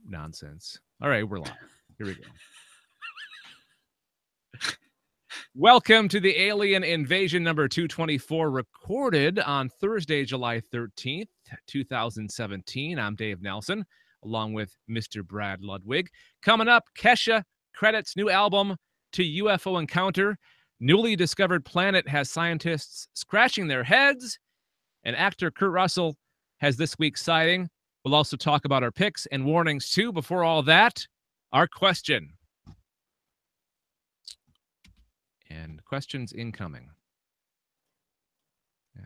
nonsense. All right, we're live. Here we go. Welcome to the Alien Invasion number 224, recorded on Thursday, July 13th, 2017. I'm Dave Nelson, along with Mr. Brad Ludwig. Coming up, Kesha credits new album to UFO encounter. Newly discovered planet has scientists scratching their heads. And actor Kurt Russell has this week's sighting. We'll also talk about our picks and warnings, too. Before all that, our question. And questions incoming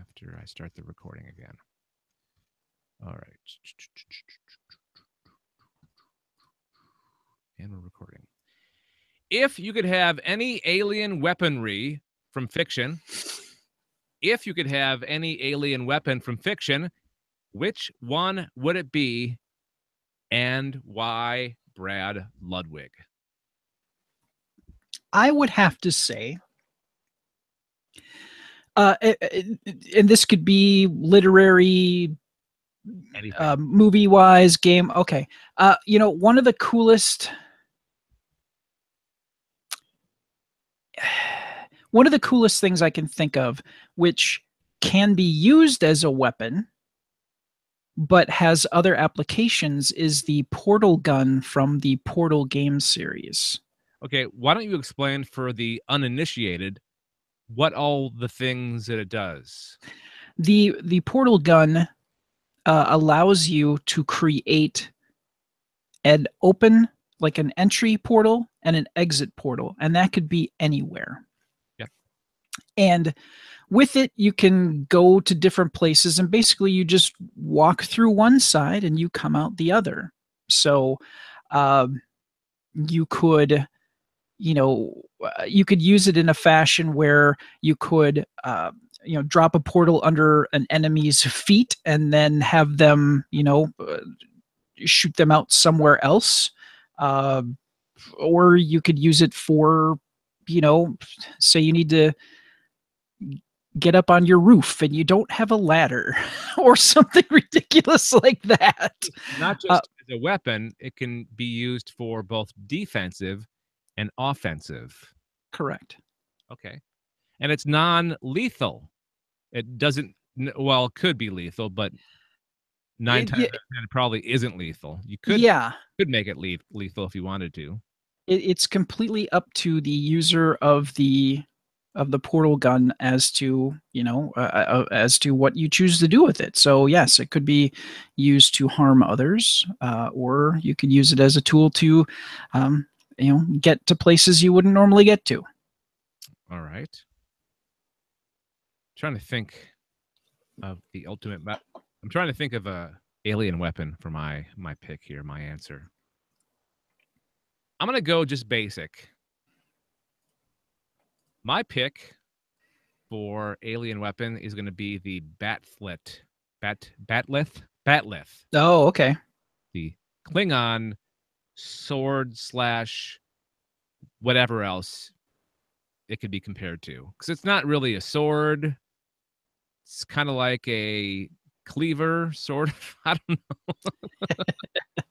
after I start the recording again. All right. And we're recording. If you could have any alien weaponry from fiction, which one would it be and why, Brad Ludwig? I would have to say, and this could be literary, movie-wise, game. Okay. One of the coolest things I can think of, which can be used as a weapon, but has other applications, is the portal gun from the Portal game series. Okay, why don't you explain for the uninitiated what all the things that it does? The portal gun allows you to create an open, like an entry portal and an exit portal, and that could be anywhere. Yeah. And with it, you can go to different places, and basically you just walk through one side and you come out the other. So you could use it in a fashion where you could drop a portal under an enemy's feet and then have them shoot them out somewhere else, or you could use it for say you need to get up on your roof and you don't have a ladder or something ridiculous like that. Not just as a weapon, it can be used for both defensive and offensive. Correct. Okay. And it's non-lethal. It doesn't, well, it could be lethal, but 9 times out of 10 it probably isn't lethal. You could make it lethal if you wanted to. It's completely up to the user of the portal gun as to what you choose to do with it. So yes, it could be used to harm others, or you could use it as a tool to get to places you wouldn't normally get to. All right. I'm trying to think of the ultimate. I'm trying to think of a alien weapon for my pick here, my answer. I'm going to go just basic. My pick for alien weapon is going to be the batleth. Oh, okay. The Klingon sword / whatever else it could be compared to, because it's not really a sword. It's kind of like a cleaver, sort of. I don't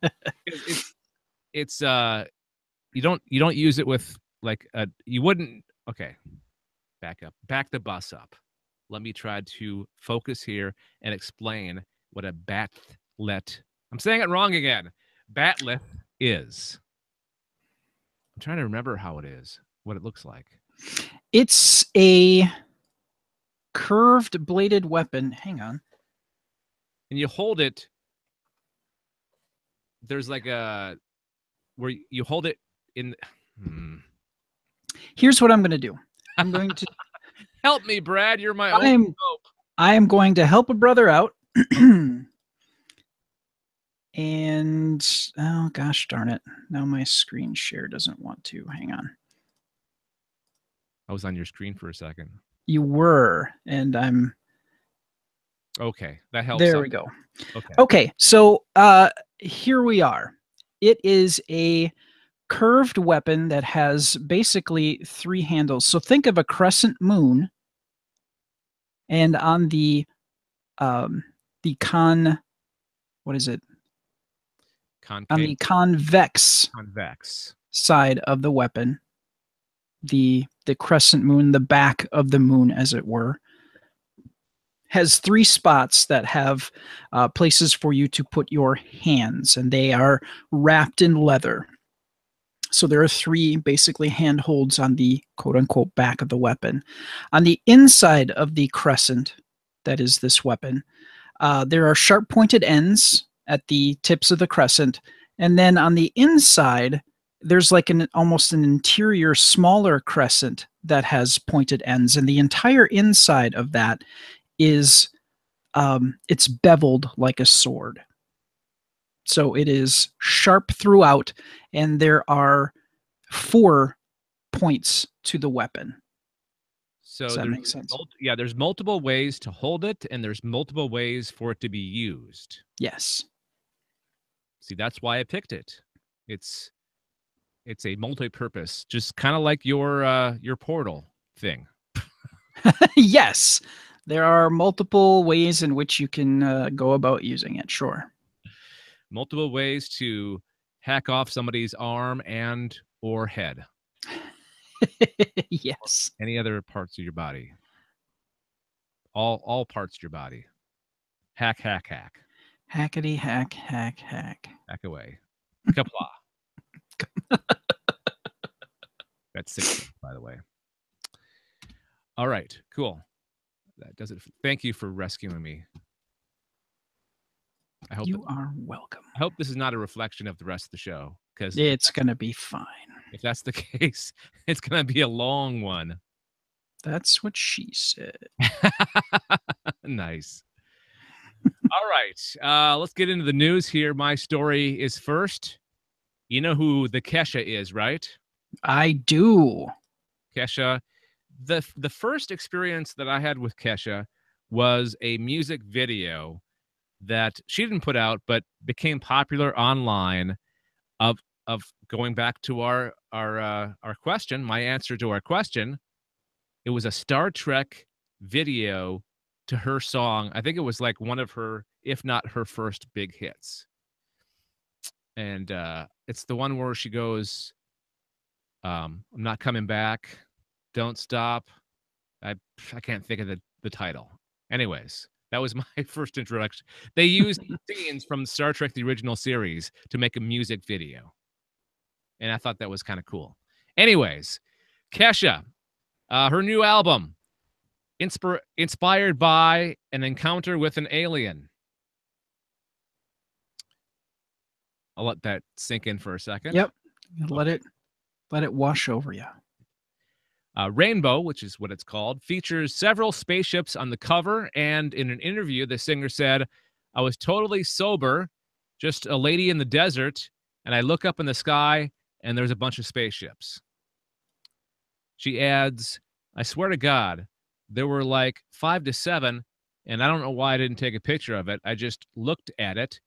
know. it's you don't use it with like you wouldn't. Okay, back the bus up. Let me try to focus here and explain what a batlet. I'm saying it wrong again. Batleth is. I'm trying to remember how it is, what it looks like. It's a curved bladed weapon. Hang on. And you hold it. There's like a where you hold it in. Here's what I'm going to do. I'm going to help me, Brad. You're my only hope. I am going to help a brother out. And oh gosh darn it. Now my screen share doesn't want to. Hang on. I was on your screen for a second. You were, and I'm okay. That helps. There we go. Okay. So here we are. It is a curved weapon that has basically 3 handles. So think of a crescent moon, and on what is it? On Concave, the convex convex. side of the weapon, the crescent moon, the back of the moon, as it were, has 3 spots that have places for you to put your hands, and they are wrapped in leather. So there are 3 basically handholds on the quote unquote back of the weapon. On the inside of the crescent, that is this weapon, there are sharp pointed ends at the tips of the crescent. And then on the inside, there's like almost an interior smaller crescent that has pointed ends. And the entire inside of that is it's beveled like a sword. So it is sharp throughout, and there are 4 points to the weapon. Does So that make sense? there's multiple ways to hold it, and there's multiple ways for it to be used. Yes. See, that's why I picked it. It's a multi-purpose, just kind of like your portal thing. Yes. There are multiple ways in which you can go about using it, sure. Multiple ways to hack off somebody's arm and or head. Yes. Any other parts of your body. All parts of your body. Hack, hack, hack. Hackety hack, hack, hack. Hack away. Kapla. That's 6, by the way. All right, cool. That does it. Thank you for rescuing me. I hope You are welcome. I hope this is not a reflection of the rest of the show, because It's going to be fine. if that's the case, it's going to be a long one. That's what she said. Nice. All right, let's get into the news here. My story is first. You know who the Kesha is, right? I do. Kesha. The first experience that I had with Kesha was a music video that she didn't put out, but became popular online. Of going back to our question, my answer to our question, it was a Star Trek video to her song. I think it was like one of her, if not her first big hits. And it's the one where she goes, I'm not coming back. Don't stop. I can't think of the title. Anyways, that was my first introduction. They used scenes from Star Trek, the original series, to make a music video. And I thought that was kind of cool. Anyways, Kesha, her new album, inspired by an encounter with an alien. I'll let that sink in for a second. Yep. Let it wash over you. Rainbow, which is what it's called, features several spaceships on the cover. And in an interview, the singer said, I was totally sober, just a lady in the desert, and I look up in the sky, and there's a bunch of spaceships. She adds, I swear to God, there were like 5 to 7, and I don't know why I didn't take a picture of it. I just looked at it.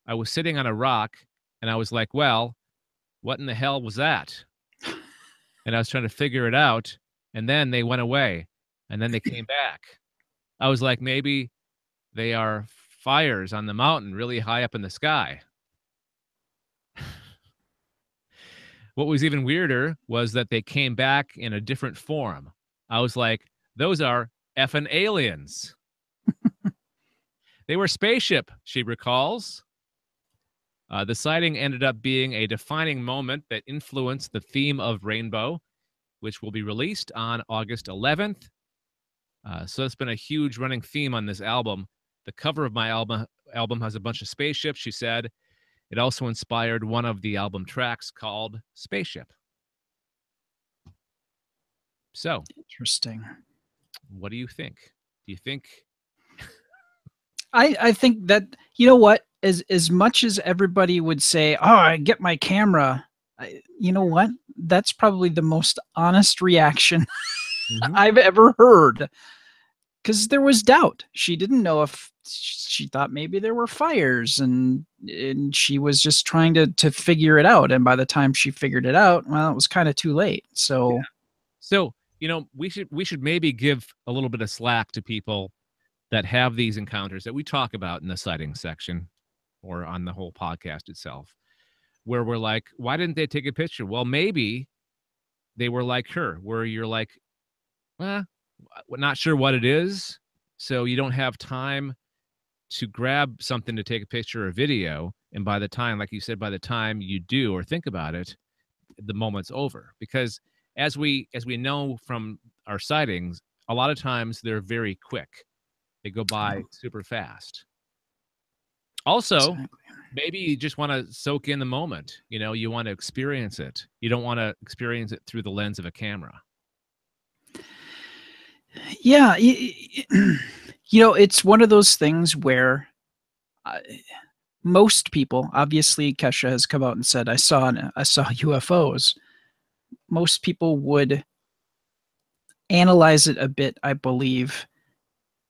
I was sitting on a rock, and I was like, well, what in the hell was that? And I was trying to figure it out, and then they went away, and then they came back. I was like, maybe they are fires on the mountain really high up in the sky. What was even weirder was that they came back in a different form. I was like, those are effing aliens. They were spaceship, she recalls. The sighting ended up being a defining moment that influenced the theme of Rainbow, which will be released on August 11th. So it's been a huge running theme on this album. The cover of my album has a bunch of spaceships, she said. It also inspired one of the album tracks called Spaceship. So, Interesting. what do you think? Do you think I think that, you know what, as much as everybody would say, oh, I get my camera, you know what, that's probably the most honest reaction I've ever heard, because there was doubt. She didn't know if she thought maybe there were fires, and she was just trying to figure it out, and by the time she figured it out, well, it was kind of too late. So we should maybe give a little bit of slack to people that have these encounters that we talk about in the sighting section. or on the whole podcast itself, where we're like, why didn't they take a picture? Well, maybe they were like her, where you're like, well, we're not sure what it is. So you don't have time to grab something to take a picture or video. And by the time, like you said, by the time you do or think about it, the moment's over. Because as we know from our sightings, a lot of times they're very quick. They go by super fast. Also, Exactly. maybe you just want to soak in the moment. You want to experience it. You don't want to experience it through the lens of a camera. Yeah, it's one of those things where most people, obviously, Kesha has come out and said, I saw UFOs." Most people would analyze it a bit, I believe,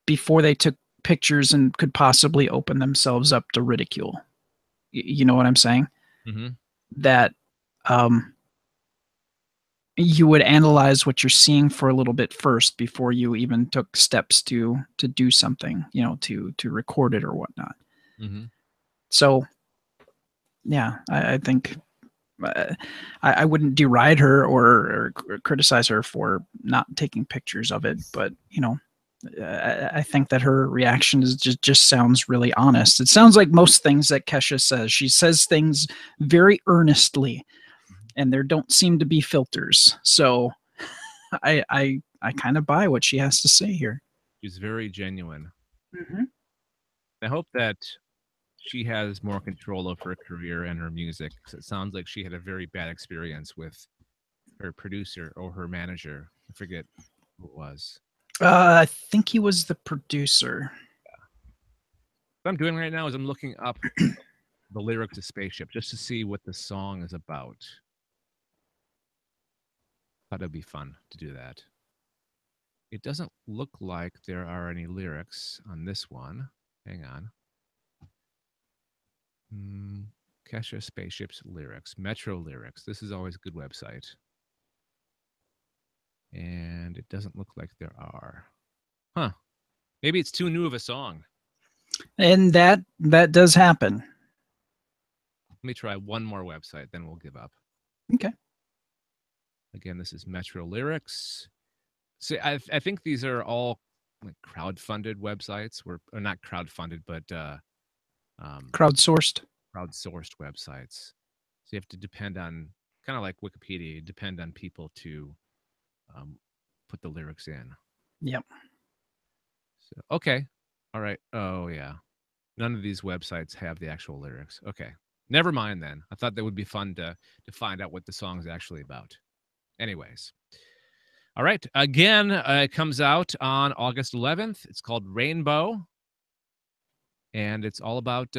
before they took pictures and could possibly open themselves up to ridicule. You know what I'm saying? Mm-hmm. That you would analyze what you're seeing for a little bit first before you even took steps to do something, to record it or whatnot. Mm-hmm. So, yeah, I think I wouldn't deride her or criticize her for not taking pictures of it, but I think that her reaction is just sounds really honest. It sounds like most things that Kesha says. She says things very earnestly, and there don't seem to be filters. So I kind of buy what she has to say here. She's very genuine. Mm-hmm. I hope that she has more control of her career and her music, because it sounds like she had a very bad experience with her producer or her manager. I forget who it was. I think he was the producer. What I'm doing right now is I'm looking up the lyrics to Spaceship just to see what the song is about. Thought it'd be fun to do that. It doesn't look like there are any lyrics on this one. Hang on. Kesha Spaceship's lyrics, Metro lyrics. This is always a good website. And it doesn't look like there are. Huh. Maybe it's too new of a song. And that does happen. Let me try one more website, then we'll give up. Okay. Again, this is Metro lyrics. See, I think these are all like crowdfunded websites, or not crowdfunded, but Crowdsourced. crowdsourced websites. So you have to depend on, kind of like Wikipedia, you depend on people to put the lyrics in. Yep. So, okay. All right. Oh, yeah. None of these websites have the actual lyrics. Okay. Never mind then. I thought that would be fun to find out what the song's actually about. Anyways. All right. Again, it comes out on August 11th. It's called Rainbow. And it's all about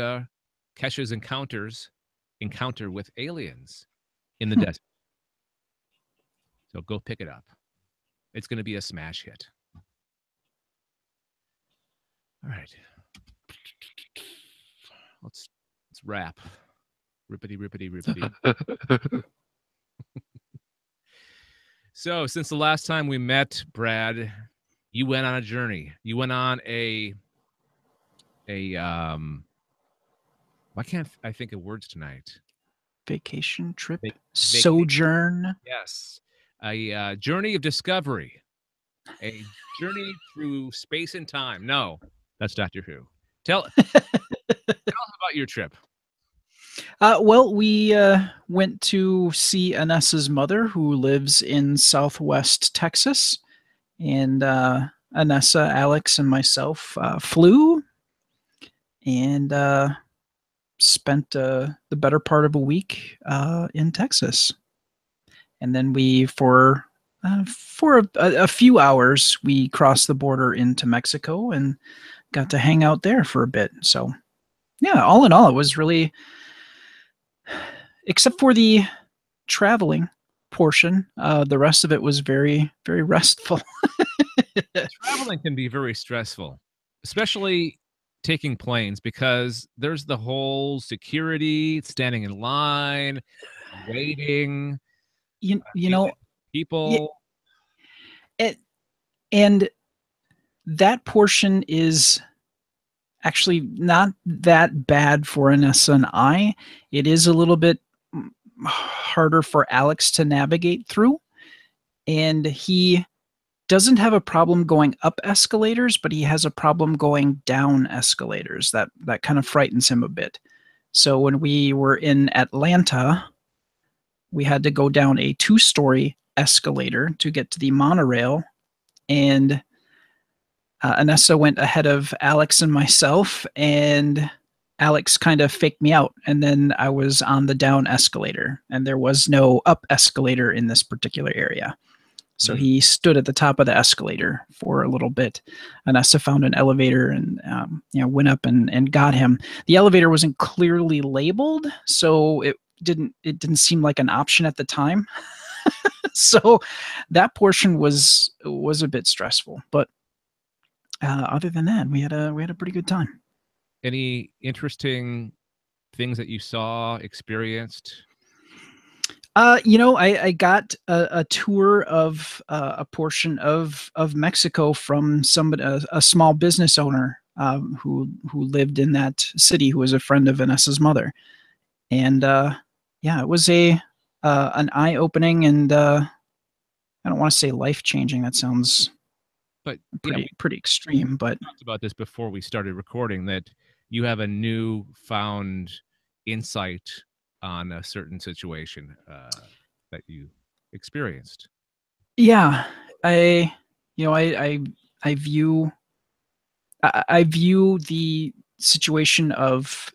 Kesha's encounter with aliens in the desert. So go pick it up. It's going to be a smash hit. All right. Let's wrap. Rippity, rippity, rippity. So, since the last time we met, Brad, you went on a journey. You went on a why can't I think of words tonight? Vacation trip, Vacation. sojourn. Yes, a journey of discovery, a journey through space and time. No, that's Doctor Who. Tell us about your trip. Well, we went to see Anessa's mother, who lives in Southwest Texas, and Anessa, Alex, and myself flew and spent the better part of a week in Texas, and then we for a few hours we crossed the border into Mexico and got to hang out there for a bit. So, yeah, all in all, it was really, except for the traveling portion, the rest of it was very, very restful. Traveling can be very stressful, especially taking planes, because there's the whole security, standing in line, waiting, you dealing know, with people. it, and that portion is actually not that bad for an SNI. It is a little bit harder for Alex to navigate through, and he doesn't have a problem going up escalators, but he has a problem going down escalators. That kind of frightens him a bit. So when we were in Atlanta, we had to go down a 2-story escalator to get to the monorail, and Anessa went ahead of Alex and myself, and Alex kind of faked me out. And then I was on the down escalator, and there was no up escalator in this particular area. So he stood at the top of the escalator for a little bit. Anessa found an elevator and went up and got him. The elevator wasn't clearly labeled, so it didn't seem like an option at the time. So that portion was a bit stressful, but other than that, we had a pretty good time. Any interesting things that you saw, experienced? I got a tour of a portion of Mexico from somebody, a small business owner who lived in that city, who was a friend of Vanessa's mother, and yeah, it was an eye opening, and I don't want to say life changing. That sounds But pretty extreme. But we talked about this before we started recording, that you have a new found insight on a certain situation that you experienced. yeah, I you know I view I view the situation of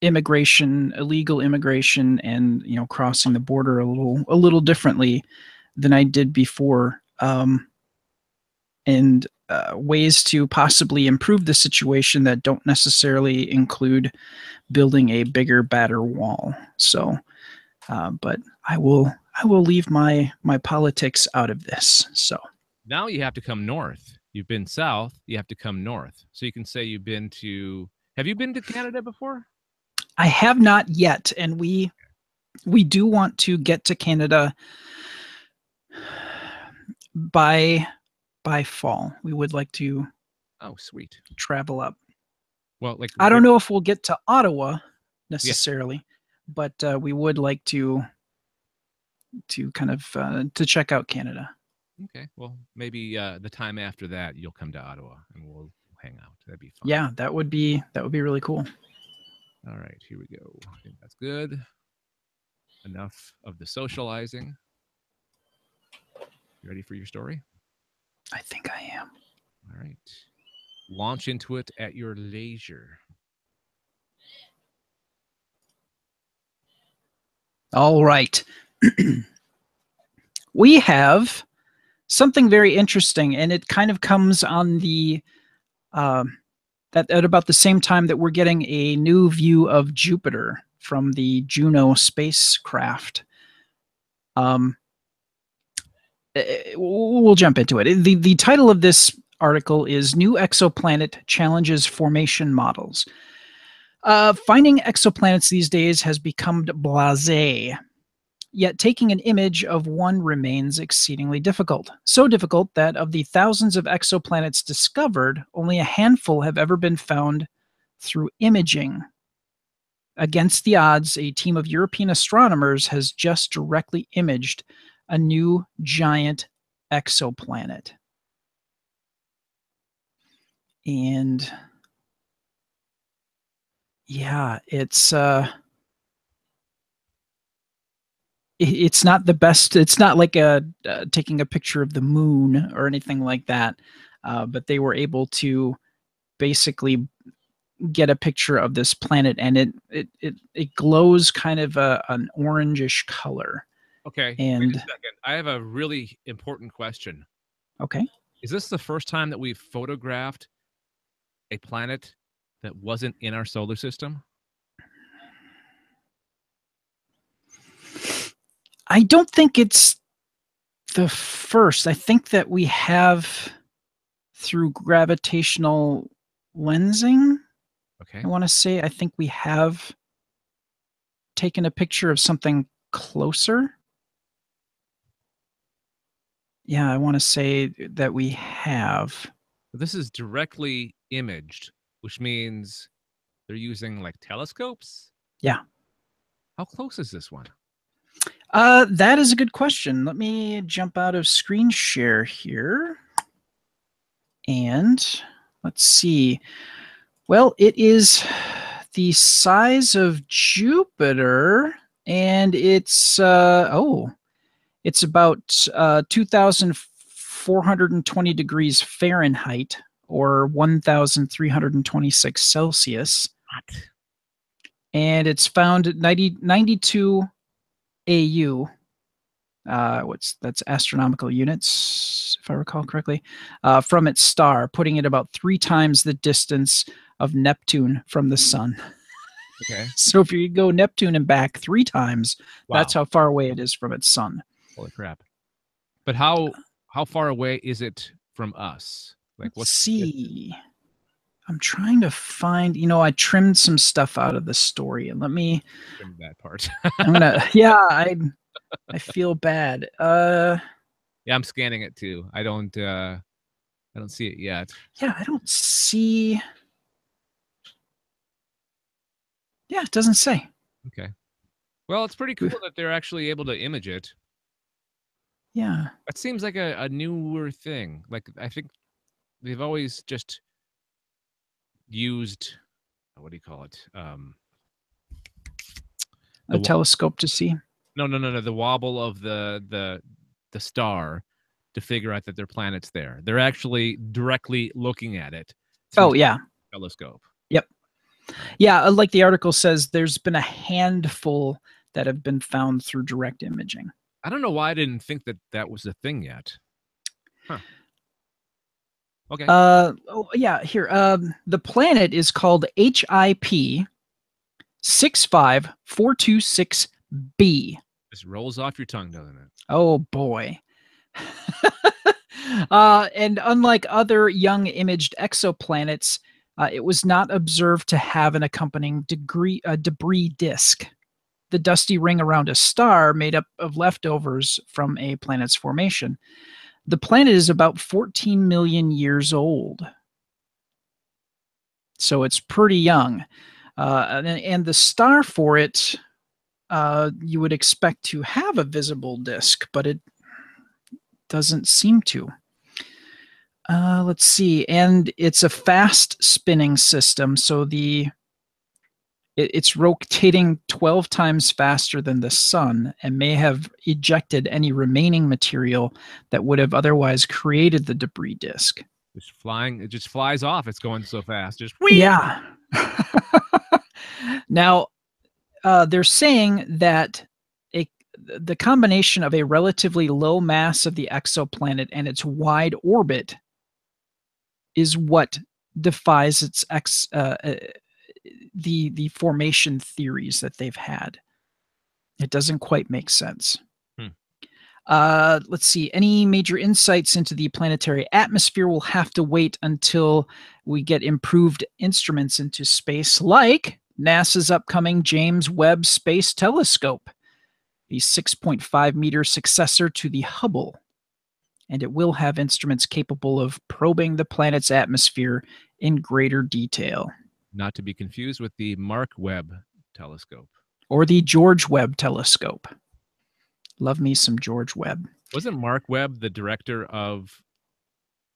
immigration, illegal immigration, and crossing the border a little differently than I did before, and ways to possibly improve the situation that don't necessarily include building a bigger, badder wall. So, but I will leave my politics out of this. So Now you have to come north. You've been south, you have to come north. So you can say you've been to, have you been to Canada before? I have not yet, and we do want to get to Canada by fall. We would like to Oh, sweet. travel up. Well, like I don't know if we'll get to Ottawa necessarily, yeah, but we would like to kind of to check out Canada. Okay. Well, maybe the time after that you'll come to Ottawa and we'll hang out. That'd be fun. Yeah, that would be really cool. All right, here we go. I think that's good. Enough of the socializing. You ready for your story? I think I am. All right. Launch into it at your leisure. All right. We have something very interesting, and it kind of comes on the at about the same time that we're getting a new view of Jupiter from the Juno spacecraft. We'll jump into it. The title of this article is New Exoplanet Challenges Formation Models. Finding exoplanets these days has become blasé. Yet taking an image of one remains exceedingly difficult. So difficult that of the thousands of exoplanets discovered, only a handful have ever been found through imaging. Against the odds, a team of European astronomers has just directly imaged a new giant exoplanet. And yeah, it's not the best. It's not like taking a picture of the moon or anything like that, but they were able to basically get a picture of this planet, and it glows kind of an orangish color. Okay. And wait a second. I have a really important question. okay, Is this the first time that we've photographed a planet that wasn't in our solar system? I don't think it's the first. I think that we have, through gravitational lensing, Okay. I want to say, I think we have taken a picture of something closer. Yeah, I want to say that we have. This is directly imaged. which means they're using like telescopes. Yeah. How close is this one? That is a good question. Let me jump out of screen share here. And let's see. Well, it is the size of Jupiter, and it's it's about 2,420 degrees Fahrenheit, or 1,326 Celsius. What? And it's found at 92 AU. That's astronomical units, if I recall correctly, from its star, putting it about 3 times the distance of Neptune from the sun. Okay. So if you go Neptune and back 3 times, Wow. that's how far away it is from its sun. Holy crap. But how far away is it from us? Like, Let's see. I'm trying to find, I trimmed some stuff out of the story, and let me trim that part? I'm gonna I feel bad. Yeah, I'm scanning it too. I don't see it yet. Yeah, I don't see. Yeah, it doesn't say. Okay. Well, it's pretty cool that they're actually able to image it. Yeah. That seems like a newer thing. Like, I think they've always just used, what do you call it? A telescope to see. No. The wobble of the star to figure out that their planet's there. They're actually directly looking at it. Oh, yeah. Telescope. Yep. Yeah, like the article says, there's been a handful that have been found through direct imaging. I don't know why I didn't think that was a thing yet. Huh. Okay. Yeah, here. The planet is called HIP 65426b. Just rolls off your tongue, doesn't it? Oh boy. And unlike other young imaged exoplanets, it was not observed to have an accompanying debris disk, the dusty ring around a star made up of leftovers from a planet's formation. The planet is about 14 million years old, so it's pretty young. And the star for it, you would expect to have a visible disk, but it doesn't seem to. Let's see. And it's a fast spinning system, so it's rotating 12 times faster than the sun and may have ejected any remaining material that would have otherwise created the debris disk. Just flying, it just flies off. It's going so fast. Just whee! Yeah. Now, they're saying that the combination of a relatively low mass of the exoplanet and its wide orbit is what defies its the formation theories that they've had. It doesn't quite make sense. Let's see. Any major insights into the planetary atmosphere will have to wait until we get improved instruments into space, like NASA's upcoming James Webb Space Telescope, the 6.5-meter successor to the Hubble. And it will have instruments capable of probing the planet's atmosphere in greater detail. Not to be confused with the Mark Webb telescope. Or the George Webb telescope. Love me some George Webb. Wasn't Mark Webb the director of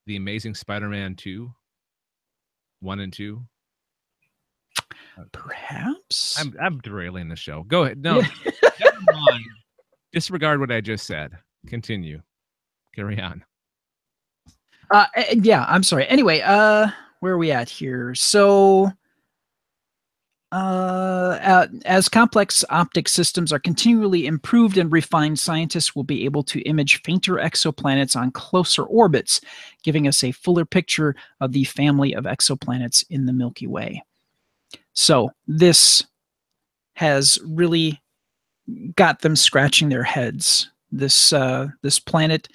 The Amazing Spider-Man 2? 1 and 2? Perhaps? I'm derailing the show. Go ahead. No, never mind. Disregard what I just said. Continue. Carry on. Yeah, I'm sorry. Anyway, where are we at here? So, as complex optic systems are continually improved and refined, scientists will be able to image fainter exoplanets on closer orbits, giving us a fuller picture of the family of exoplanets in the Milky Way. So this has really got them scratching their heads. This planet,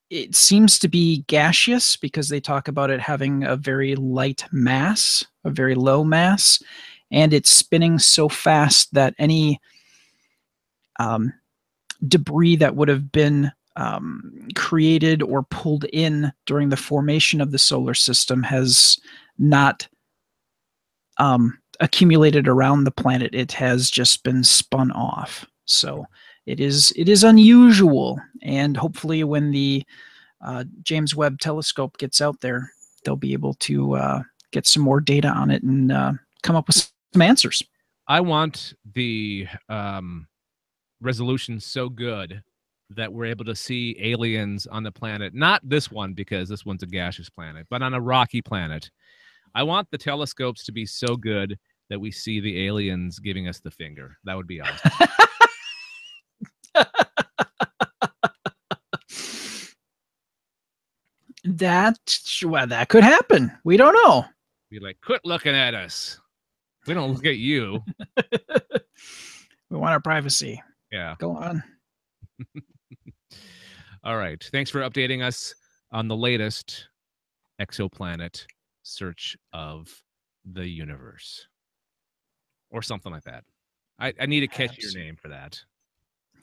it seems to be gaseous because they talk about it having a very light mass, a very low mass, and it's spinning so fast that any debris that would have been created or pulled in during the formation of the solar system has not accumulated around the planet. It has just been spun off. So it is unusual, and hopefully when the James Webb Telescope gets out there, they'll be able to get some more data on it and come up with some answers. I want the resolution so good that we're able to see aliens on the planet. Not this one, because this one's a gaseous planet, but on a rocky planet. I want the telescopes to be so good that we see the aliens giving us the finger. That would be awesome. That could happen. We don't know. Be like, quit looking at us. We don't look at you. We want our privacy. Yeah. Go on. All right. Thanks for updating us on the latest exoplanet search of the universe. Or something like that. I need a catchier name for that.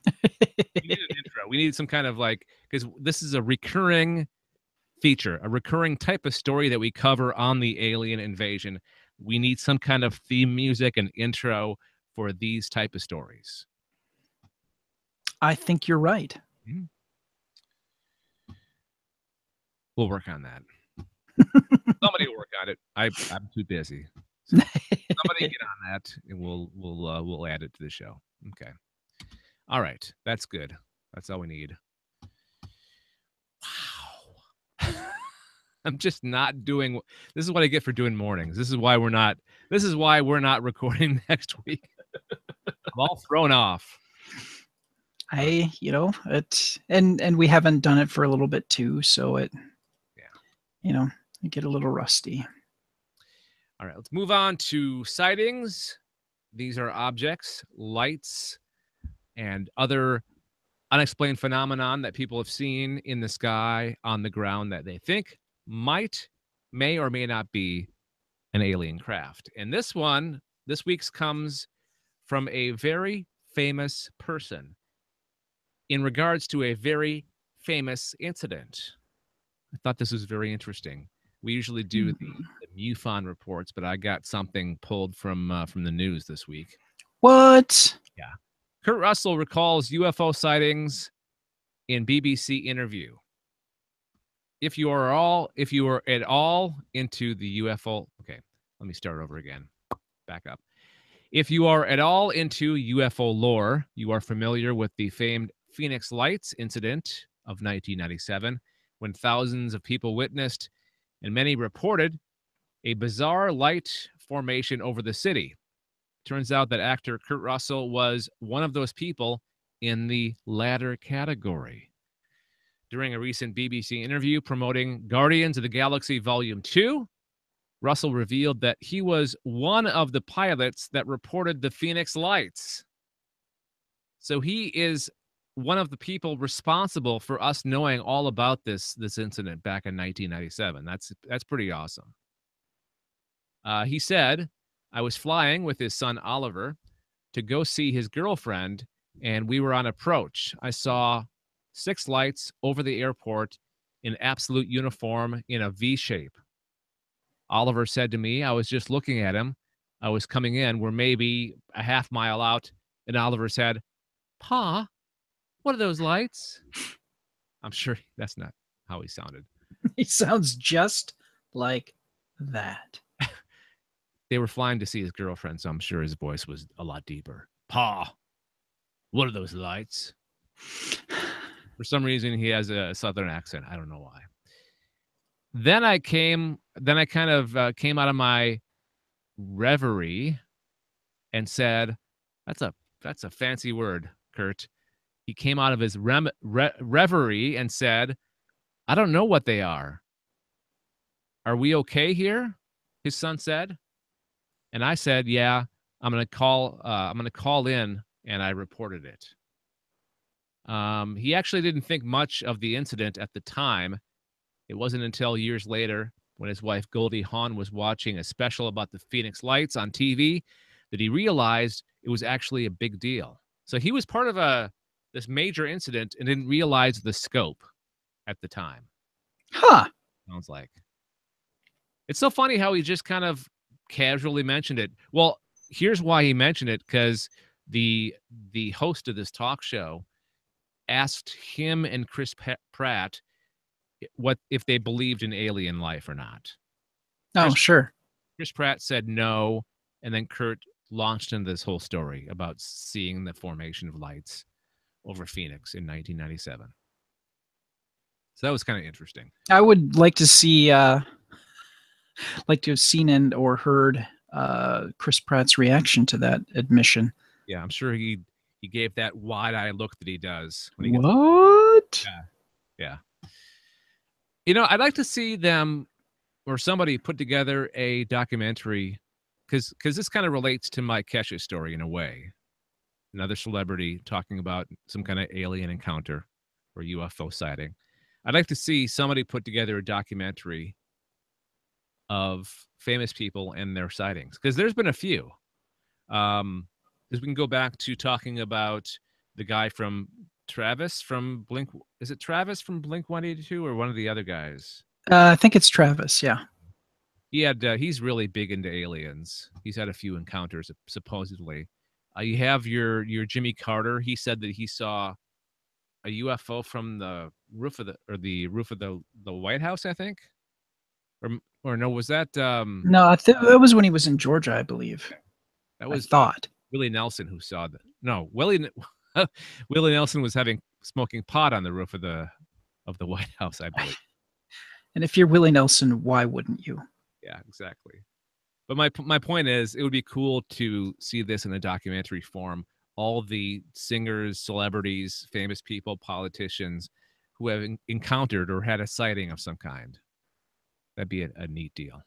We need an intro. We need some kind of because this is a recurring feature, a recurring type of story that we cover on the alien invasion. We need some kind of theme music and intro for these type of stories. I think you're right. Mm-hmm. We'll work on that. Somebody will work on it. I'm too busy. So somebody get on that, and we'll add it to the show. Okay. All right. That's good. That's all we need. Wow. I'm just not doing. This is what I get for doing mornings. This is why we're not recording next week. I'm all thrown off. And we haven't done it for a little bit too, so I get a little rusty. All right, let's move on to sightings. These are objects, lights, and other unexplained phenomenon that people have seen in the sky, on the ground, that they think may or may not be an alien craft. And this week's comes from a very famous person in regards to a very famous incident. I thought this was very interesting. We usually do the MUFON reports, but I got something pulled from the news this week. What? Yeah. Kurt Russell recalls UFO sightings in BBC interview. If you are at all into the UFO, okay, let me start over again. Back up. If you are at all into UFO lore, you are familiar with the famed Phoenix Lights incident of 1997, when thousands of people witnessed and many reported a bizarre light formation over the city. Turns out that actor Kurt Russell was one of those people in the latter category. During a recent BBC interview promoting Guardians of the Galaxy Volume 2, Russell revealed that he was one of the pilots that reported the Phoenix Lights. So he is one of the people responsible for us knowing all about this incident back in 1997. That's pretty awesome. He said, I was flying with his son Oliver to go see his girlfriend, and we were on approach. I saw 6 lights over the airport in absolute uniform in a V shape. Oliver said to me, I was just looking at him. I was coming in. We're maybe a half mile out, and Oliver said, Pa, what are those lights? I'm sure that's not how he sounded. He sounds just like that. They were flying to see his girlfriend, so I'm sure his voice was a lot deeper. Pa, what are those lights? For some reason, he has a southern accent. I don't know why. Then I kind of came out of my reverie and said, that's a fancy word, Kurt. He came out of his reverie and said, I don't know what they are. Are we okay here? His son said. And I said, yeah, I'm going to call in, and I reported it. He actually didn't think much of the incident at the time. It wasn't until years later, when his wife Goldie Hawn was watching a special about the Phoenix Lights on TV, that he realized it was actually a big deal. So he was part of this major incident and didn't realize the scope at the time. Huh. Sounds like. It's so funny how he just kind of casually mentioned it. Well, here's why he mentioned it, because the host of this talk show asked him and Chris Pratt what if they believed in alien life or not. Oh, sure. Chris Pratt said no, and then Kurt launched into this whole story about seeing the formation of lights over Phoenix in 1997. So that was kind of interesting. I would like to see, like to have seen and or heard Chris Pratt's reaction to that admission. Yeah, I'm sure he gave that wide-eyed look that he does when he gets. What? Yeah. You know, I'd like to see them or somebody put together a documentary, because this kind of relates to my Kesha story in a way. Another celebrity talking about some kind of alien encounter or UFO sighting. I'd like to see somebody put together a documentary of famous people and their sightings, because there's been a few. Because we can go back to talking about the guy from Travis from Blink. Is it Travis from Blink 182 or one of the other guys? I think it's Travis. Yeah. He's really big into aliens. He's had a few encounters supposedly. You have your Jimmy Carter. He said that he saw a UFO from the roof of the White House, I think. Or no, was that No, that was when he was in Georgia, I believe. that was I thought. Willie Nelson who saw that. No, Willie Nelson was smoking pot on the roof of the White House, I believe. And if you're Willie Nelson, why wouldn't you? Yeah, exactly. But my point is, it would be cool to see this in a documentary form. All the singers, celebrities, famous people, politicians who have encountered or had a sighting of some kind. That'd be a neat deal.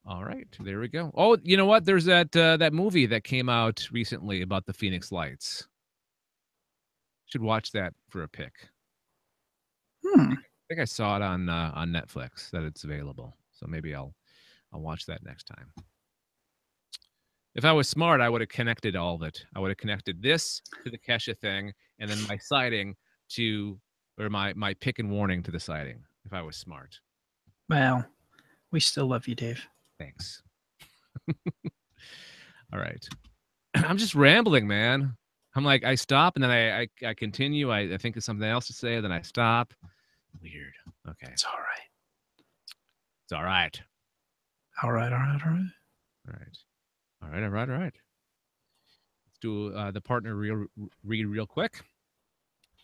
All right, there we go. Oh, you know what? There's that movie that came out recently about the Phoenix Lights. Should watch that for a pick. I think I saw it on Netflix that it's available. So maybe I'll watch that next time. If I was smart, I would have connected all of it. I would have connected this to the Kesha thing, and then my sighting to, or my pick and warning to the sighting. If I was smart. Well, we still love you, Dave. Thanks. All right. I'm just rambling, man. I'm like, I stop and then I continue. I think of something else to say, then I stop. Weird. Okay. It's all right. It's all right. All right. All right. All right. All right. All right. All right. All right. Let's do the partner read real quick.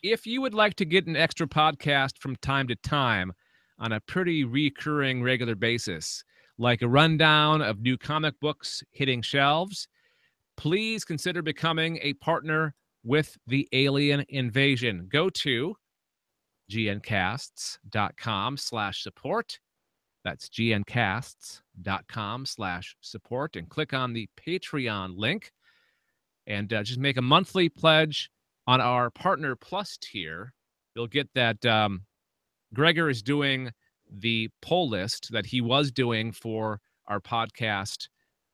If you would like to get an extra podcast from time to time on a pretty recurring regular basis, like a rundown of new comic books hitting shelves, please consider becoming a partner with the Alien Invasion. Go to gncasts.com/support. That's gncasts.com/support and click on the Patreon link and just make a monthly pledge on our Partner Plus tier. You'll get that Gregor is doing the poll list that he was doing for our podcast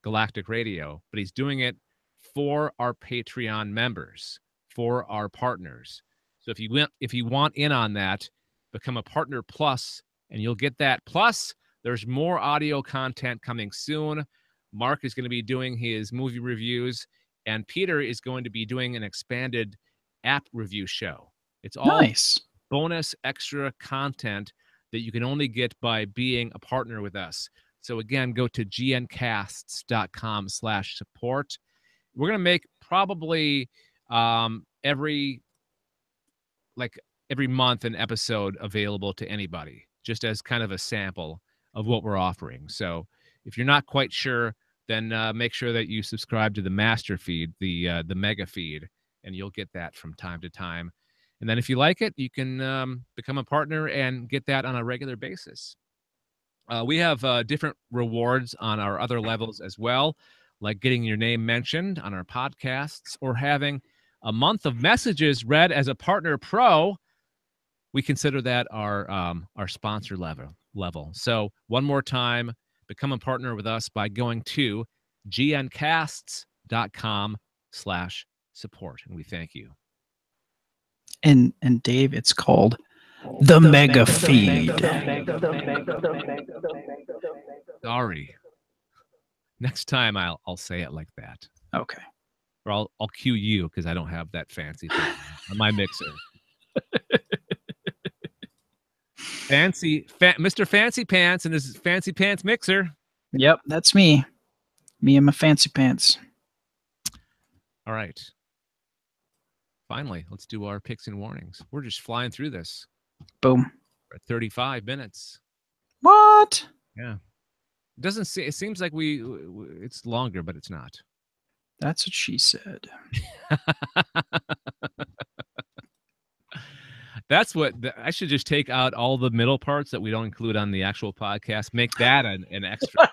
Galactic Radio, but he's doing it for our Patreon members, for our partners. So if you want in on that, become a Partner Plus and you'll get that. Plus, there's more audio content coming soon. Mark is going to be doing his movie reviews, and Peter is going to be doing an expanded app review show. It's all nice. Bonus extra content that you can only get by being a partner with us. So again, go to gncasts.com/support. We're going to make probably every month an episode available to anybody, just as kind of a sample of what we're offering. So if you're not quite sure, then make sure that you subscribe to the master feed, the mega feed, and you'll get that from time to time. And then if you like it, you can become a partner and get that on a regular basis. We have different rewards on our other levels as well, like getting your name mentioned on our podcasts or having a month of messages read as a Partner Pro. We consider that our sponsor level. So one more time, become a partner with us by going to gncasts.com/support. And we thank you. And Dave, it's called The mega feed. Sorry. Next time I'll say it like that. Okay. Or I'll cue you because I don't have that fancy thing on my mixer. Mr. Fancy Pants and his fancy pants mixer. Yep, that's me. Me and my fancy pants. All right. Finally, let's do our picks and warnings. We're just flying through this. Boom. We're at 35 minutes. What? Yeah. It doesn't see. It seems like it's longer, but it's not. That's what she said. That's what I should just take out all the middle parts that we don't include on the actual podcast. Make that an extra.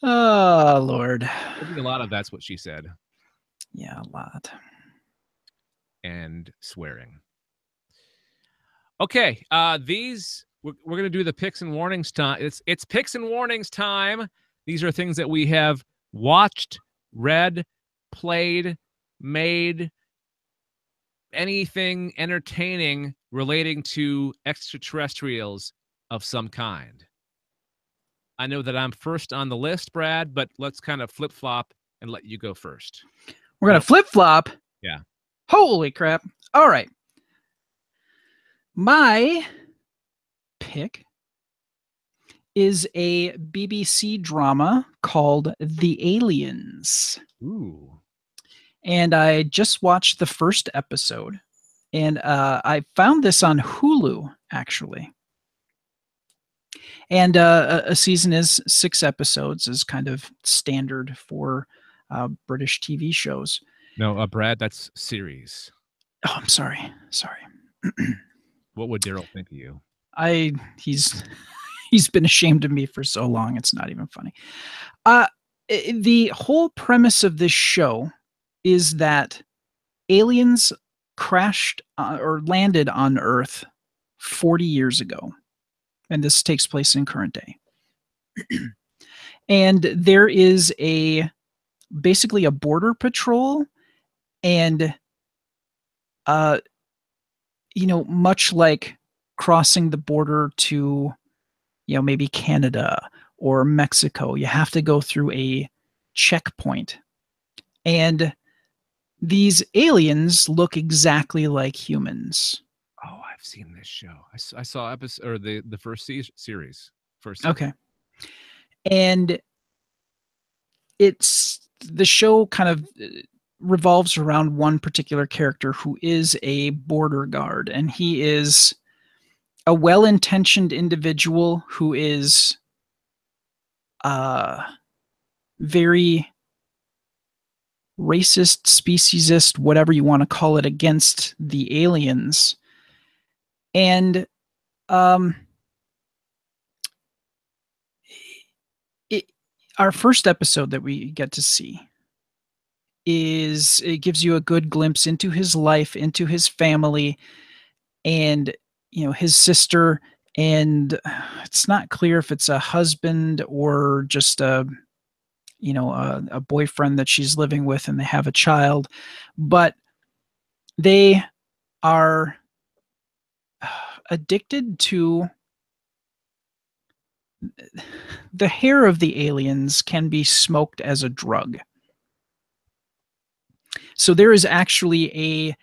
Oh, Lord. I think a lot of that's what she said. Yeah, a lot. And swearing. Okay, we're gonna do the picks and warnings time. It's picks and warnings time. These are things that we have watched, read, played, made, anything entertaining relating to extraterrestrials of some kind. I know that I'm first on the list, Brad, but let's kind of flip-flop and let you go first. We're going to flip-flop? Yeah. Holy crap. All right. My pick is a BBC drama called The Aliens. Ooh. And I just watched the first episode. And I found this on Hulu, actually. And a season is 6 episodes, is kind of standard for British TV shows. No, Brad, that's series. Oh, I'm sorry. Sorry. What would Daryl think of you? He's been ashamed of me for so long. It's not even funny. The whole premise of this show is that aliens crashed or landed on Earth 40 years ago. And this takes place in current day. And there is basically a border patrol, and much like crossing the border to maybe Canada or Mexico, you have to go through a checkpoint. And these aliens look exactly like humans. Oh, I've seen this show. I saw episode or the first series. Okay. And the show kind of revolves around one particular character who is a border guard, and he is a well-intentioned individual who is very racist, speciesist, whatever you want to call it, against the aliens. And our first episode that we get to see it gives you a good glimpse into his life, into his family, and his sister. And it's not clear if it's a husband or just a boyfriend that she's living with, and they have a child, but they are addicted to the hair of the aliens can be smoked as a drug. So there is actually a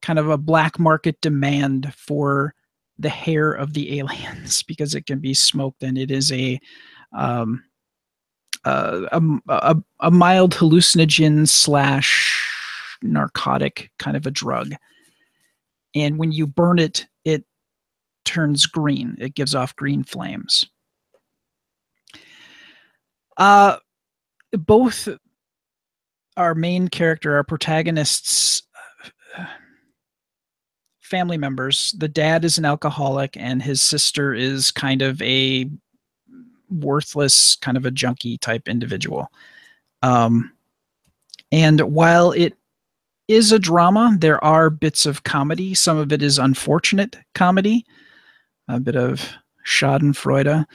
kind of a black market demand for the hair of the aliens because it can be smoked, and it is a mild hallucinogen / narcotic kind of a drug. And when you burn it, it turns green. It gives off green flames. Both our main character, our protagonists, family members, the dad is an alcoholic and his sister is kind of a worthless, kind of a junkie type individual. And while it is a drama, there are bits of comedy. Some of it is unfortunate comedy, a bit of Schadenfreude.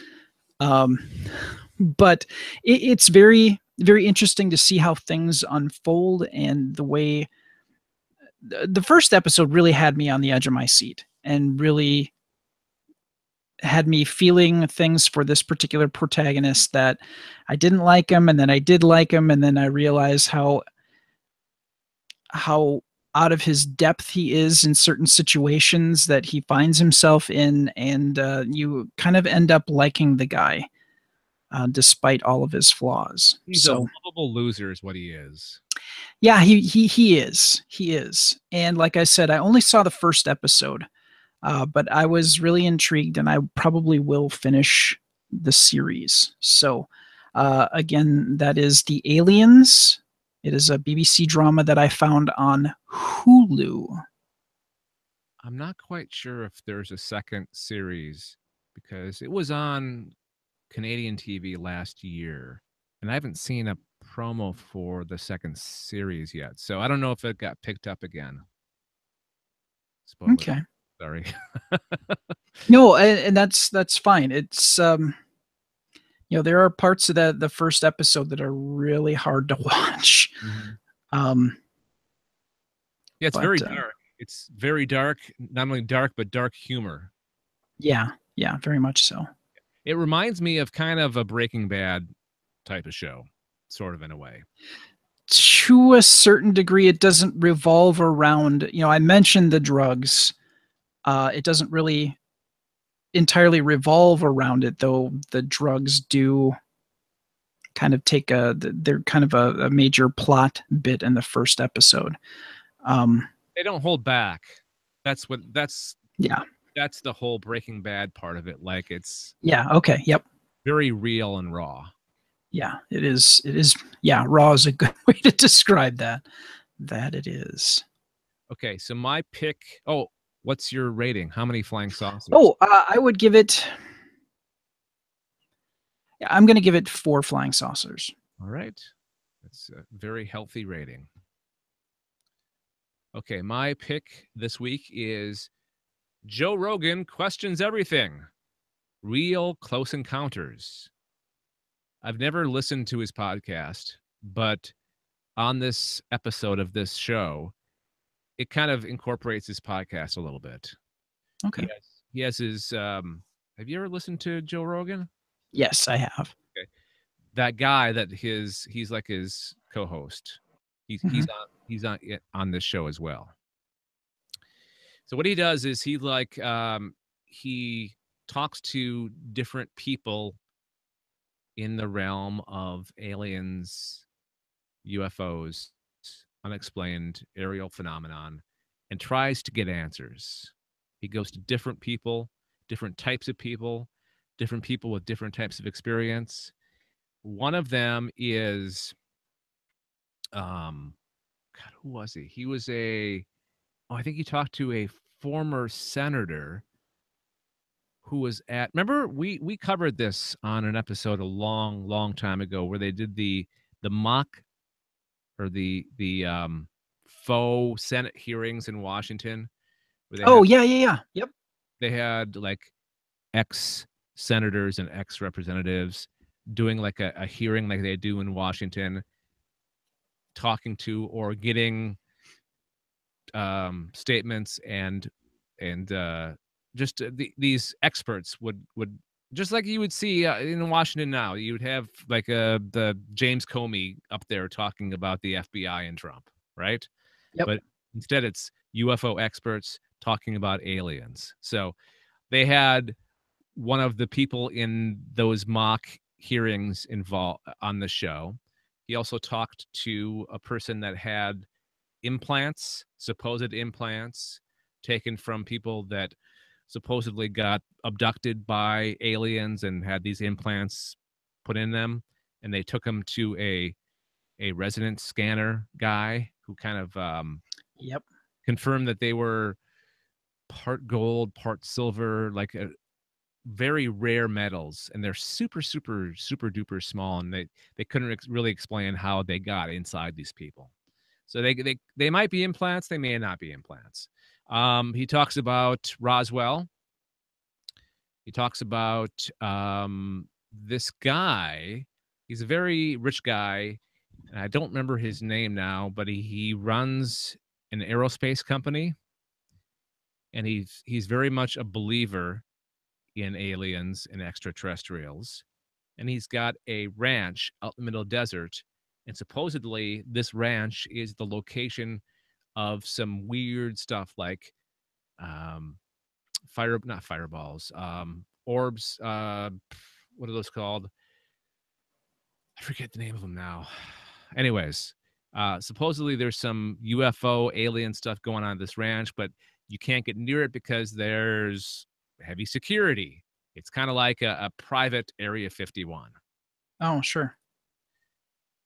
But it's very, very interesting to see how things unfold and the way the first episode really had me on the edge of my seat and really had me feeling things for this particular protagonist that I didn't like him, and then I did like him, and then I realized how out of his depth he is in certain situations that he finds himself in, and you kind of end up liking the guy despite all of his flaws. He's a So lovable loser, is what he is. yeah, he is, and like I said, I only saw the first episode, but I was really intrigued, and I probably will finish the series. So again, that is The Aliens. It is a BBC drama that I found on Hulu. I'm not quite sure if there's a second series because it was on Canadian TV last year, and I haven't seen a promo for the second series yet. So I don't know if it got picked up again. Spoiler. Okay. Sorry. No, and that's fine. It's there are parts of the first episode that are really hard to watch. Mhm. Um, Yeah, it's but very dark. It's very dark, not only dark, but dark humor. yeah, very much so. It reminds me of kind of a Breaking Bad type of show, sort of in a way. To a certain degree, it doesn't revolve around. I mentioned the drugs. It doesn't really entirely revolve around it, though. The drugs do kind of they're kind of a major plot bit in the first episode. They don't hold back. That's Yeah. that's the whole Breaking Bad part of it. Like it's Yeah. Okay. Yep. very real and raw. Yeah. It is. It is. Yeah. Raw is a good way to describe that. That it is. Okay, so my pick. Oh, what's your rating? How many flying saucers? Oh, I would give it. Yeah, I'm going to give it 4 flying saucers. All right. That's a very healthy rating. Okay, my pick this week is Joe Rogan Questions Everything. Real Close Encounters. I've never listened to his podcast, but on this episode of this show, it kind of incorporates his podcast a little bit. Okay. He has his have you ever listened to Joe Rogan? Yes, I have. Okay. That guy that he's like his co-host. Mhm. He's on this show as well. So what he does is he talks to different people in the realm of aliens, UFOs, unexplained aerial phenomenon, and tries to get answers. He goes to different people, different types of people, different people with different types of experience. One of them is God, who was he? He was I think he talked to a former senator who was at, remember we covered this on an episode a long time ago where they did the mock or the faux Senate hearings in Washington where Oh, yeah. Yep. they had like ex senators and ex representatives doing like a hearing like they do in Washington, talking to or getting statements and just these experts would just like you would see in Washington now. You would have like the James Comey up there talking about the FBI and Trump, right? Yep. But instead, it's UFO experts talking about aliens. So they had one of the people in those mock hearings involved on the show. He also talked to a person that had implants, supposed implants taken from people that supposedly got abducted by aliens and had these implants put in them, and they took them to a resonance scanner guy who kind of Yep. confirmed that they were part gold, part silver, like a very rare metals, and they're super duper small, and they couldn't really explain how they got inside these people. So they might be implants, they may not be implants. He talks about Roswell. He talks about this guy. He's a very rich guy, and I don't remember his name now, but he runs an aerospace company, and he's very much a believer in aliens and extraterrestrials. And he's got a ranch out in the middle of the desert. And supposedly, this ranch is the location of some weird stuff like um, not fireballs, orbs. What are those called? I forget the name of them now. Anyways, supposedly there's some UFO alien stuff going on at this ranch, but you can't get near it because there's heavy security. It's kind of like a private Area 51. Oh, sure.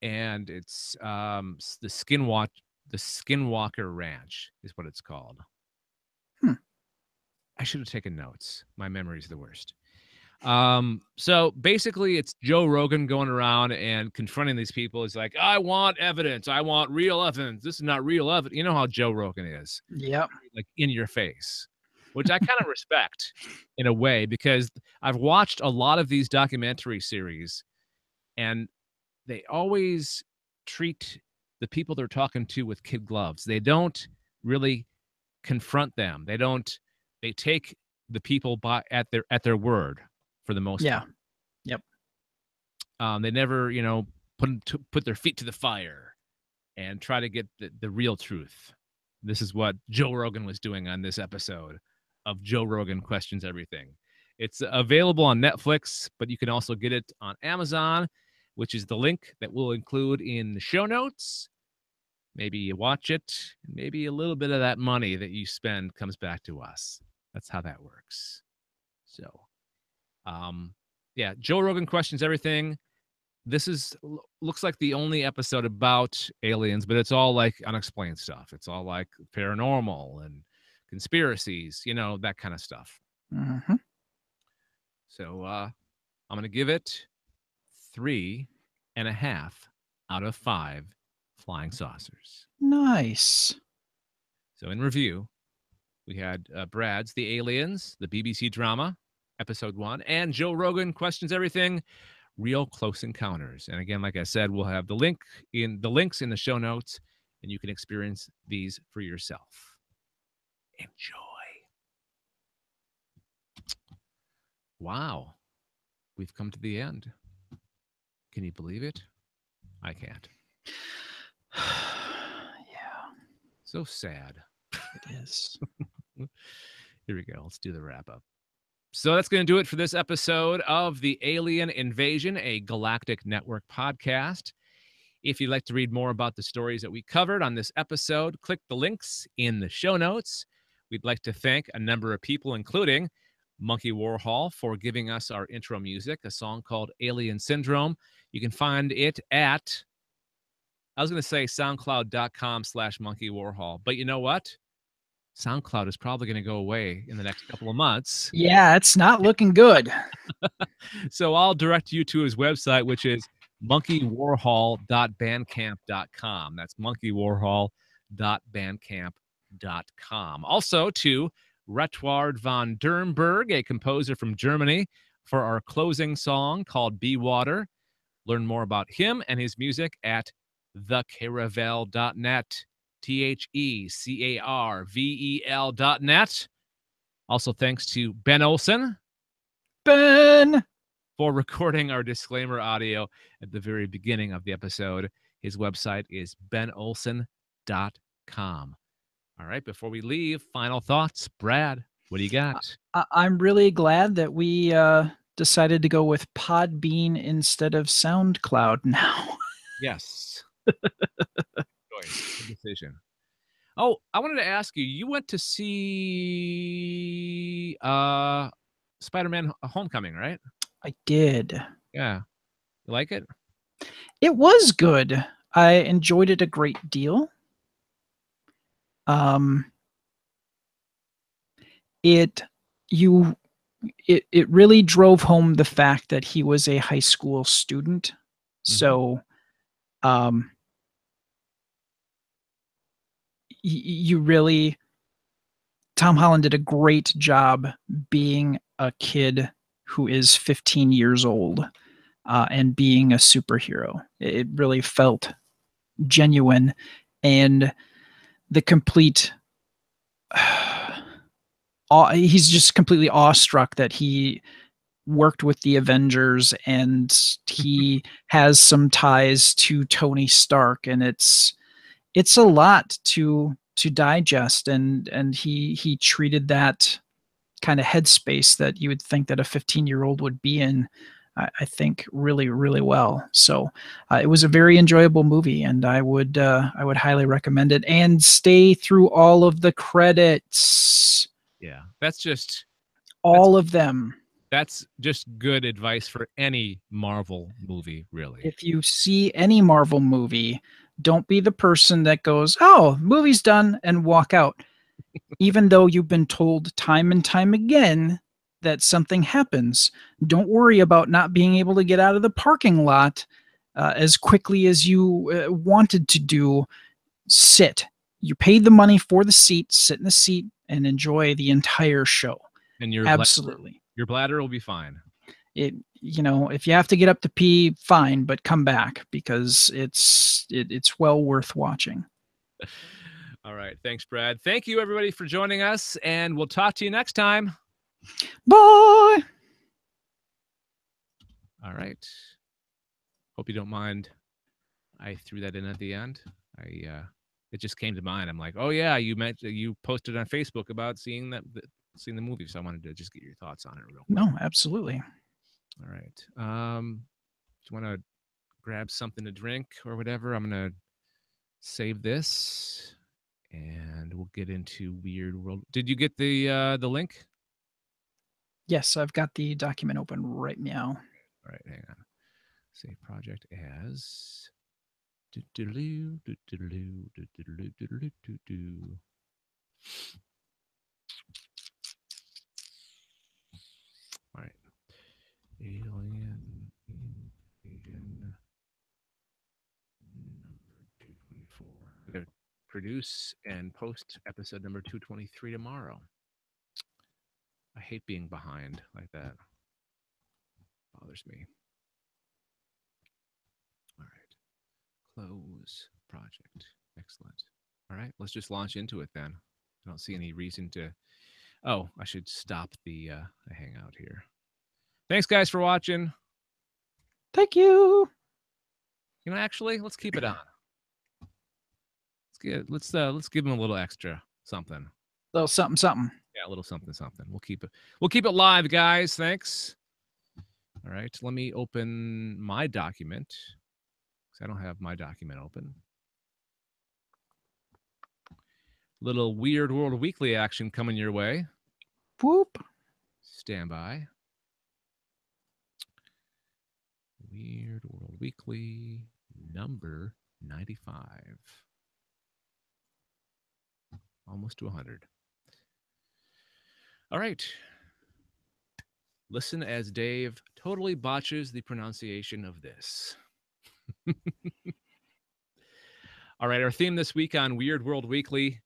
And it's the Skinwalker Ranch is what it's called. I should have taken notes. My memory's the worst. So basically it's Joe Rogan going around and confronting these people. He's like, I want evidence. I want real evidence. This is not real evidence. You know how Joe Rogan is. Yep. Like in your face, which I kind of respect in a way, because I've watched a lot of these documentary series and they always treat the people they're talking to with kid gloves. They don't really confront them. They take the people at their word for the most part. Yep. They never, put their feet to the fire and try to get the real truth. This is what Joe Rogan was doing on this episode of Joe Rogan Questions Everything. It's available on Netflix, but you can also get it on Amazon, which is the link that we'll include in the show notes. Maybe you watch it, and maybe a little bit of that money that you spend comes back to us. That's how that works. So, yeah, Joe Rogan Questions Everything. This looks like the only episode about aliens, but it's all like unexplained stuff. It's all like paranormal and conspiracies, that kind of stuff. Mm-hmm. So I'm going to give it 3.5 out of 5 flying saucers. Nice. So in review, we had Brad's The Aliens, the BBC drama, episode 1, and Joe Rogan Questions Everything, Real Close Encounters. And again, like I said, we'll have the links in the show notes, and you can experience these for yourself. Enjoy. Wow. We've come to the end. Can you believe it? I can't. Yeah. So sad. It is. Here we go. Let's do the wrap up. So that's going to do it for this episode of The Alien Invasion, a Galactic Network podcast. If you'd like to read more about the stories that we covered on this episode, click the links in the show notes. We'd like to thank a number of people, including Monkey Warhol, for giving us our intro music, a song called Alien Syndrome. You can find it at, I was going to say soundcloud.com/Monkey Warhol, but you know what? SoundCloud is probably going to go away in the next couple of months. Yeah, it's not looking good. So I'll direct you to his website, which is monkeywarhol.bandcamp.com. That's monkeywarhol.bandcamp.com. Also to Retward von Dernberg, a composer from Germany, for our closing song called Be Water. Learn more about him and his music at thecaravel.net. TheCarvel.net. Also, thanks to Ben Olson. Ben! For recording our disclaimer audio at the very beginning of the episode. His website is benolson.com. All right, before we leave, final thoughts. Brad, what do you got? I'm really glad that we decided to go with Podbean instead of SoundCloud now. Yes. Good decision. Oh, I wanted to ask you, you went to see Spider-Man Homecoming, right? I did. Yeah. You like it? It was good. I enjoyed it a great deal. It really drove home the fact that he was a high school student. Mm-hmm. So you really, Tom Holland did a great job being a kid who is 15 years old and being a superhero. It really felt genuine. And the complete he's just completely awestruck that he worked with the Avengers and he has some ties to Tony Stark, and it's a lot to digest, and he treated that kind of headspace that you would think that a 15-year-old would be in, I think really, really well. So it was a very enjoyable movie, and I would highly recommend it. And stay through all of the credits, Yeah, that's all of them. that's just good advice for any Marvel movie, really. If you see any Marvel movie, don't be the person that goes, "Oh, movie's done," and walk out, even though you've been told time and time again that something happens. Don't worry about not being able to get out of the parking lot as quickly as you wanted to do. Sit. You paid the money for the seat. Sit in the seat and enjoy the entire show. And Absolutely. your bladder will be fine. If you have to get up to pee, fine, but come back, because it's well worth watching. All right. Thanks, Brad. Thank you, everybody, for joining us, and we'll talk to you next time. Bye. All right. Hope you don't mind. I threw that in at the end. It just came to mind. I'm like, oh yeah, you posted on Facebook about seeing the movie, so I wanted to just get your thoughts on it real quick. No, absolutely. All right. Do you want to grab something to drink or whatever? I'm gonna save this, and we'll get into Weird World. Did you get the link? Yes, I've got the document open right now. All right, hang on. Save project as. All right. Alien Invasion number 224. I'm going to produce and post episode number 223 tomorrow. I hate being behind like that. Bothers me. All right. Close project. Excellent. All right. Let's just launch into it then. I don't see any reason to. Oh, I should stop the hangout here. Thanks, guys, for watching. Thank you. Actually, let's keep it on. Let's give them a little extra something. A little something. Yeah, a little something. We'll keep it live, guys. Thanks. All right, let me open my document, because I don't have my document open. Little Weird World Weekly action coming your way. Whoop. Stand by. Weird World Weekly number 95. Almost to 100. All right. Listen as Dave totally botches the pronunciation of this. All right, our theme this week on Weird World Weekly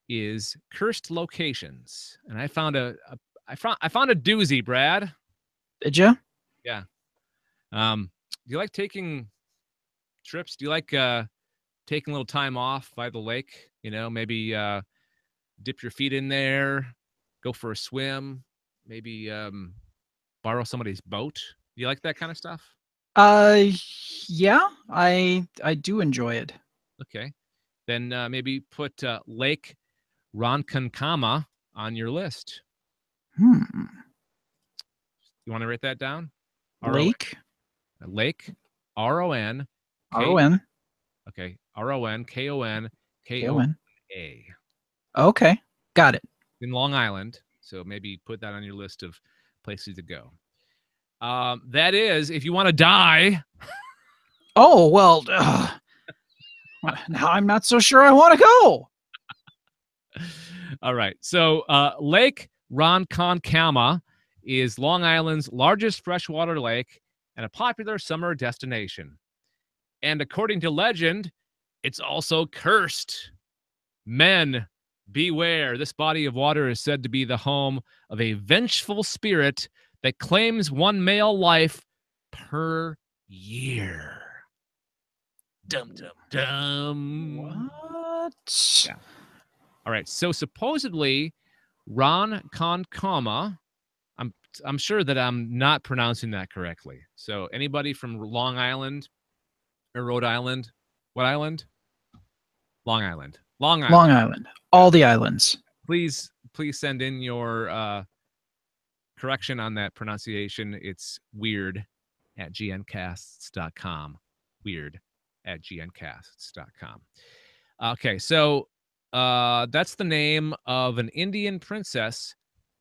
is cursed locations, and I found a doozy, Brad. Did you? Yeah. Do you like taking trips? Do you like taking a little time off by the lake? Maybe dip your feet in there, go for a swim, maybe borrow somebody's boat. Do you like that kind of stuff? Yeah, I do enjoy it. Okay. Then maybe put Lake Ronkonkoma on your list. You want to write that down? Lake? Lake, R-O-N. R-O-N. Okay, R-O-N-K-O-N-K-O-N-A. Okay, got it. In Long Island, so maybe put that on your list of places to go. That is, if you want to die. Oh, well, now I'm not so sure I want to go. All right, so Lake Ronkonkoma is Long Island's largest freshwater lake and a popular summer destination. And according to legend, it's also cursed. Men, beware. This body of water is said to be the home of a vengeful spirit that claims one male life per year. Dum, dum, dum. What? What? Yeah. All right. So supposedly, Ron Concoma. I'm I'm sure that I'm not pronouncing that correctly. So anybody from Long Island or Rhode Island, what island? Long Island. Long Long Island. Island. Yeah. All the islands. Please send in your correction on that pronunciation. It's weird at gncasts.com. Weird at gncasts.com. Okay, so that's the name of an Indian princess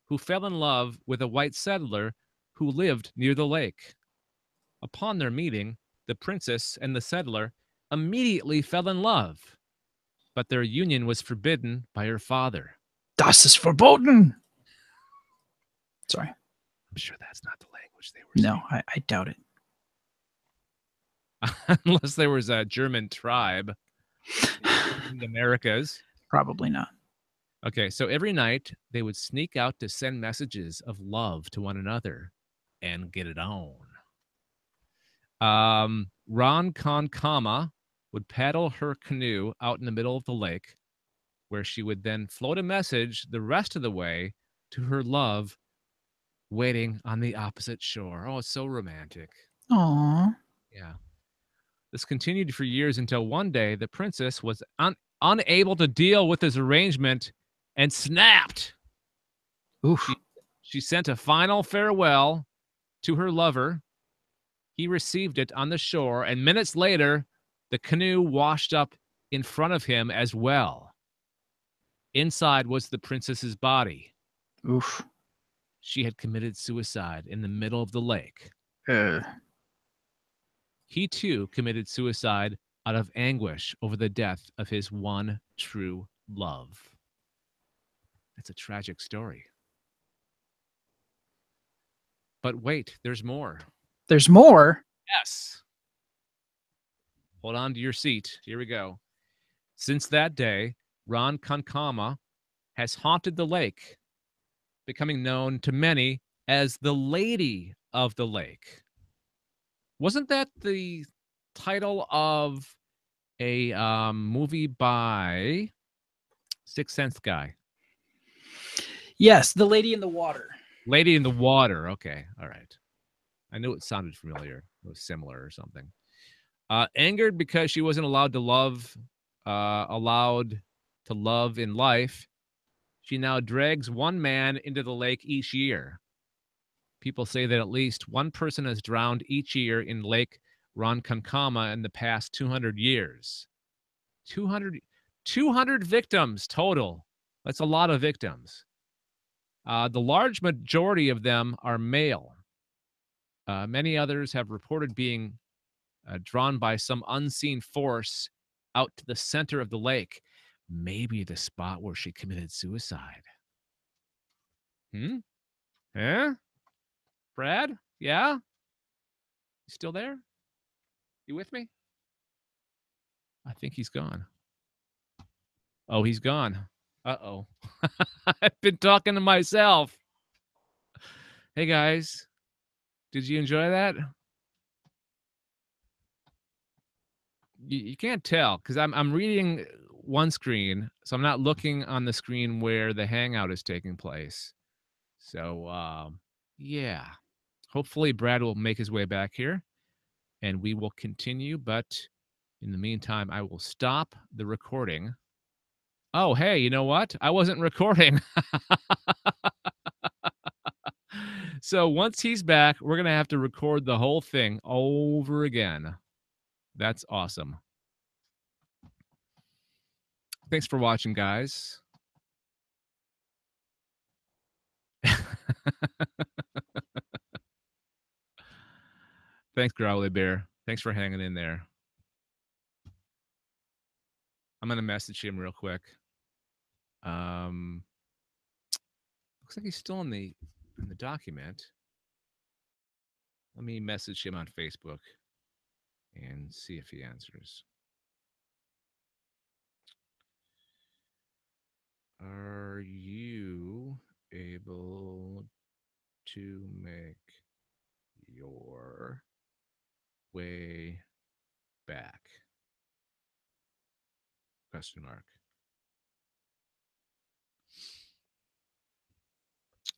who fell in love with a white settler who lived near the lake. Upon their meeting, the princess and the settler immediately fell in love, but their union was forbidden by her father. Das ist verboten. Sorry. I'm sure that's not the language they were No, speaking. I doubt it. Unless there was a German tribe in the Americas. Probably not. Okay, so every night they would sneak out to send messages of love to one another and get it on. Ron Concama would paddle her canoe out in the middle of the lake, where she would then float a message the rest of the way to her love waiting on the opposite shore. Oh, it's so romantic. Aw. Yeah. This continued for years until one day the princess was unable to deal with this arrangement and snapped. Oof. She sent a final farewell to her lover. He received it on the shore, and minutes later, the canoe washed up in front of him as well. Inside was the princess's body. Oof. She had committed suicide in the middle of the lake. Uh, He too committed suicide out of anguish over the death of his one true love. That's a tragic story. But wait, there's more. there's more. Yes. Hold on to your seat. Here we go. Since that day, Ron Concama has haunted the lake, becoming known to many as the Lady of the Lake. Wasn't that the title of a movie by Sixth Sense guy? Yes, the lady in the water. Lady in the Water. Okay. All right. I knew it sounded familiar. It was similar or something. Angered because she wasn't allowed to love in life, she now drags one man into the lake each year. People say that at least one person has drowned each year in Lake Ronkonkoma in the past 200 years. 200 victims total. That's a lot of victims. The large majority of them are male. Many others have reported being drawn by some unseen force out to the center of the lake. Maybe the spot where she committed suicide. Hmm? Eh? Brad? Yeah? You still there? You with me? I think he's gone. Oh, he's gone. Uh-oh. I've been talking to myself. Hey, guys. Did you enjoy that? You can't tell because I'm reading one screen, so I'm not looking on the screen where the hangout is taking place. So, yeah. Hopefully, Brad will make his way back here, and we will continue. But in the meantime, I will stop the recording. Oh, hey, you know what? I wasn't recording. So once he's back, we're going to have to record the whole thing over again. That's awesome. Thanks for watching, guys. Thanks, Growly Bear. Thanks for hanging in there. I'm going to message him real quick. Looks like he's still in the document. Let me message him on Facebook and see if he answers. Are you able to make your way back? Question mark.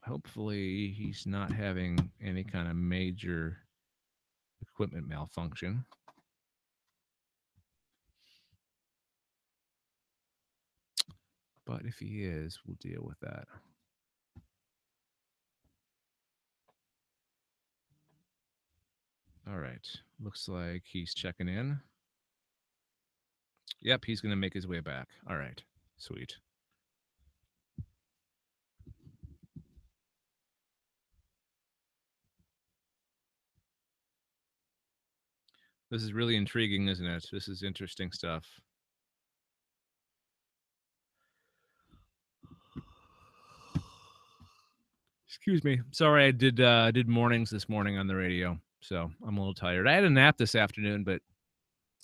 Hopefully he's not having any kind of major equipment malfunction. But if he is, we'll deal with that. All right. Looks like he's checking in. Yep, he's going to make his way back. All right. Sweet. This is really intriguing, isn't it? This is interesting stuff. Excuse me. Sorry, I did mornings this morning on the radio, so I'm a little tired. I had a nap this afternoon, but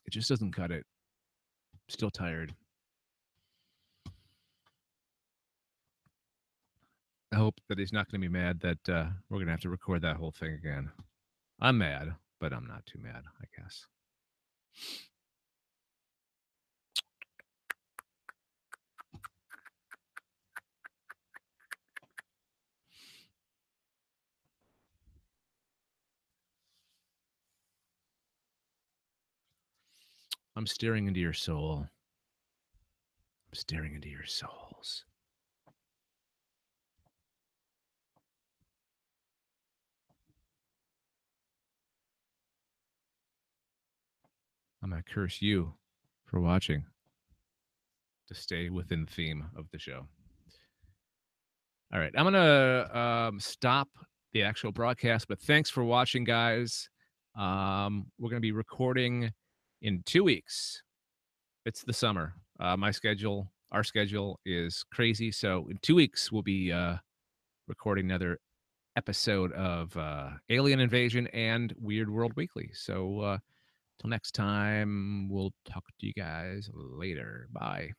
it just doesn't cut it. Still tired. I hope that he's not going to be mad that we're going to have to record that whole thing again. I'm mad, but I'm not too mad, I guess. I'm staring into your soul. I'm staring into your souls. I'm going to curse you for watching to stay within the theme of the show. All right. I'm going to stop the actual broadcast, but thanks for watching, guys. We're going to be recording in 2 weeks. It's the summer. Our schedule is crazy. So in 2 weeks, we'll be recording another episode of Alien Invasion and Weird World Weekly. So till next time, we'll talk to you guys later. Bye.